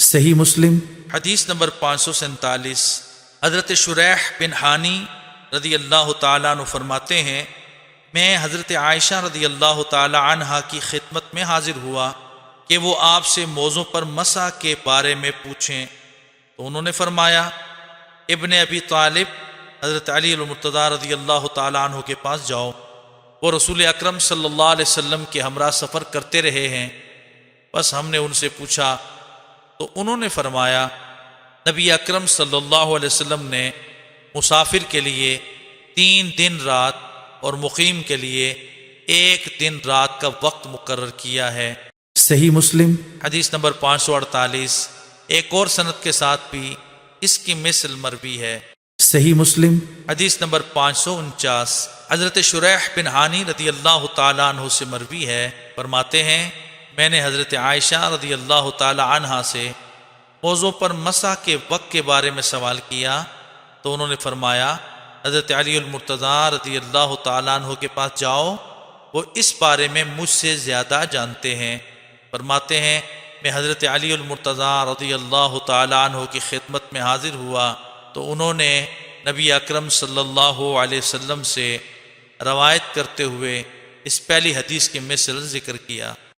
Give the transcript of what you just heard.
صحیح مسلم حدیث نمبر 547۔ حضرت شریح بن حانی رضی اللہ تعالیٰ عنہ فرماتے ہیں، میں حضرت عائشہ رضی اللہ تعالیٰ عنہا کی خدمت میں حاضر ہوا کہ وہ آپ سے موضوع پر مسح کے بارے میں پوچھیں، تو انہوں نے فرمایا، ابن ابی طالب حضرت علی المرتضیٰ رضی اللہ تعالیٰ عنہ کے پاس جاؤ، وہ رسول اکرم صلی اللہ علیہ وسلم کے ہمراہ سفر کرتے رہے ہیں۔ بس ہم نے ان سے پوچھا تو انہوں نے فرمایا، نبی اکرم صلی اللہ علیہ وسلم نے مسافر کے لیے 3 دن رات اور مقیم کے لیے 1 دن رات کا وقت مقرر کیا ہے۔ صحیح مسلم حدیث نمبر 548۔ ایک اور سند کے ساتھ بھی اس کی مثل مروی ہے۔ صحیح مسلم حدیث نمبر 549۔ حضرت شریح بن حانی رضی اللہ تعالیٰ عنہ سے مروی ہے، فرماتے ہیں، میں نے حضرت عائشہ رضی اللہ تعالیٰ عنہا سے موضوع پر مسح کے وقت کے بارے میں سوال کیا تو انہوں نے فرمایا، حضرت علی المرتضیٰ رضی اللہ تعالیٰ عنہ کے پاس جاؤ، وہ اس بارے میں مجھ سے زیادہ جانتے ہیں۔ فرماتے ہیں، میں حضرت علی المرتضیٰ رضی اللہ تعالیٰ عنہ کی خدمت میں حاضر ہوا تو انہوں نے نبی اکرم صلی اللہ علیہ وسلم سے روایت کرتے ہوئے اس پہلی حدیث کی مثل ذکر کیا۔